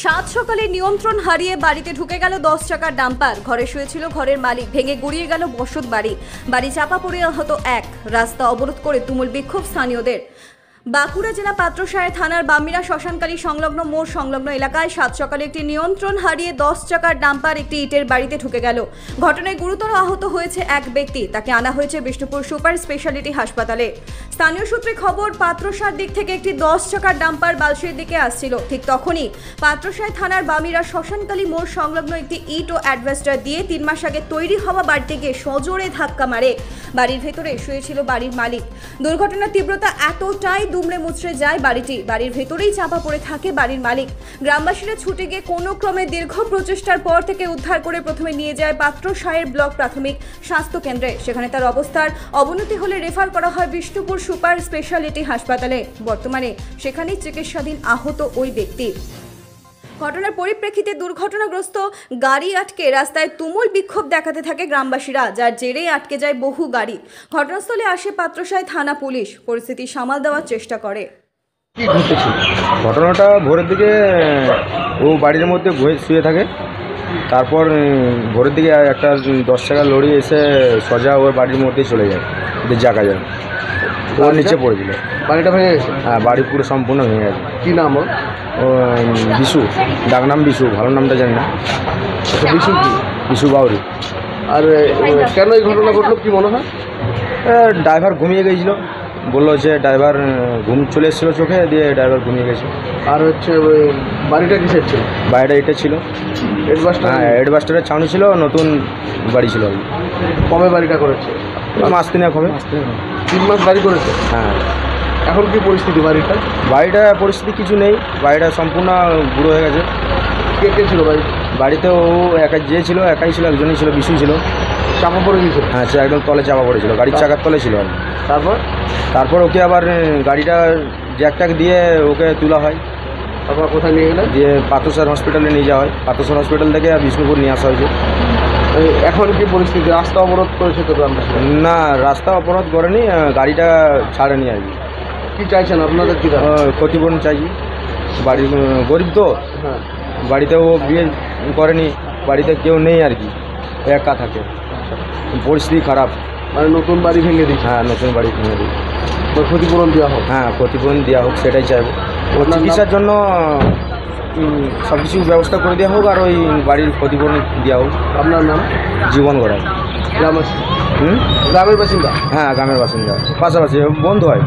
সাত সকালে নিয়ন্ত্রণ হারিয়ে বাড়িতে ঢুকে গেল 10 টাকার ডাম্পার। ঘরে শুয়েছিল ঘরের মালিক, ভেঙে গুড়িয়ে গেল বসত বাড়ি। বাড়ি চাপা পড়ে আহত এক। রাস্তা অবরোধ করে তুমুল বিক্ষোভ স্থানীয়দের। বাঁকুড়া জেলা পাত্রসাহের থানার বামিরা শ্মশানকালী সংলগ্ন মোড় সংলগ্ন এলাকায় সাত সকালে একটি নিয়ন্ত্রণ হারিয়ে 10 টাকার ডাম্পার একটি ইটের বাড়িতে ঢুকে গেল। ঘটনায় গুরুতর আহত হয়েছে এক ব্যক্তি। তাকে আনা হয়েছে বিষ্ণুপুর সুপার স্পেশালিটি হাসপাতালে। স্থানীয় সূত্রে খবর, পাত্রসার দিক থেকে একটি 10 টাকার ডাম্পার বালশির দিকে আসছিল। ঠিক তখনই পাত্রসাহের থানার বামিরা শ্মশানকালী মোড় সংলগ্ন একটি ইট ও অ্যাডভেস্টার দিয়ে 3 মাস আগে তৈরি হওয়া বাড়িতে গিয়ে সজোরে ধাক্কা মারে। বাড়ির ভেতরে শুয়েছিল বাড়ির মালিক। দুর্ঘটনার তীব্রতা এতটাই দুমড়ে মুচড়ে যায় বাড়িটি। বাড়ির ভেতরেই চাপা পড়ে থাকে বাড়ির মালিক। গ্রামবাসীরা ছুটে গিয়ে কোনো ক্রমে দীর্ঘ প্রচেষ্টার পর থেকে উদ্ধার করে প্রথমে নিয়ে যায় পাত্রসাহের ব্লক প্রাথমিক স্বাস্থ্য কেন্দ্রে। সেখানে তার অবস্থার অবনতি হলে রেফার করা হয় বিষ্ণুপুর সুপার স্পেশালিটি হাসপাতালে। বর্তমানে সেখানেই চিকিৎসাধীন আহত ওই ব্যক্তি। ঘটনার পরিপ্রেক্ষিতে দুর্ঘটনাগ্রস্ত গাড়ি আটকে রাস্তায় তুমুল বিক্ষোভ দেখাতে থাকে গ্রামবাসীরা, যার জেরেই আটকে যায় বহু গাড়ি। ঘটনাস্থলে আসে পাত্রসায় থানা পুলিশ। পরিস্থিতি সামাল দেওয়ার চেষ্টা করে। কি ঘটেছে? ঘটনাটা ভোরের দিকে ও বাড়ির মধ্যে শুয়ে থাকে। তারপর ভোরের দিকে একটা 10 টাকার লরি এসে সোজা ওর বাড়ির মধ্যেই চলে যায়, জায়গা যায়। তো নিচে পড়েছিল। বাড়িটা ভেঙে গেছে? হ্যাঁ, বাড়ি পুরো সম্পূর্ণ ভেঙে গেছে। কী নাম ওর? ও বিশু, ডাকনাম বিশু, ভালো নামটা জানি না। বিশু কি? বিশু বাউরি। আর কেন এই ঘটনা ঘটলো কি মনে হয়? ড্রাইভার ঘুমিয়ে গিয়েছিল, বললো যে ড্রাইভার ঘুম চলে এসেছিলো চোখে, দিয়ে ড্রাইভার ঘুমিয়ে গেছে। আর হচ্ছে বাড়িটা কিসের ছিল? বাড়িটা এটা ছিল এডবাস্টার? হ্যাঁ, এডবাস্টারের ছাউনি ছিল, নতুন বাড়ি ছিল। কবে বাড়িটা করেছে? মাস তিনেক হবে। 3 মাস বাড়ি করেছে? হ্যাঁ। এখন কি পরিস্থিতি বাড়িটা? বাড়িটা পরিস্থিতি কিছু নেই, বাড়িটা সম্পূর্ণ বুড়ো হয়ে গেছে। কে কে ছিল বাড়িতে ও একাই যে ছিল, একাই ছিল, একজনই ছিল, বিশু ছিল। চাপা পড়ে গিয়েছিল? হ্যাঁ, সে একদম তলে চাপা পড়েছিল, গাড়ির চাকার তলে ছিল। তারপর ওকে আবার গাড়িটা জ্যাকট্যাক দিয়ে ওকে তোলা হয়। তারপর কোথায় নিয়ে গেলে? দিয়ে পাত্রসার হসপিটালে নিয়ে যাওয়া হয়। পাত্রসার হসপিটাল থেকে বিষ্ণুপুর নিয়ে আসা হয়েছে। এখন কি পরিস্থিতি? রাস্তা অবরোধ করেছে তো গ্রামবাসী? না, রাস্তা অবরোধ করেনি, গাড়িটা ছাড়েনি আর কি। কী চাইছেন আপনাদের? কী ক্ষতিপূরণ চাইছি। বাড়ির গরিব তো, হ্যাঁ, বাড়িতে ও বিয়ে করেনি, বাড়িতে কেউ নেই আর কি, একা থাকে। পরিস্থিতি খারাপ। মানে নতুন বাড়ি ভেঙে দিচ্ছে? হ্যাঁ, নতুন বাড়ি ভেঙে দিই। ক্ষতিপূরণ দেওয়া হোক? হ্যাঁ, ক্ষতিপূরণ দেওয়া হোক, সেটাই চাইবো। ও চিকিৎসার জন্য সব কিছু ব্যবস্থা করে দেওয়া হোক, আর ওই বাড়ির ক্ষতিপূরণ দেওয়া হোক। আপনার নাম? জীবন গড়াই। গ্রামের বাসিন্দা? হ্যাঁ, গ্রামের বাসিন্দা, পাশাপাশি বন্ধু হয়।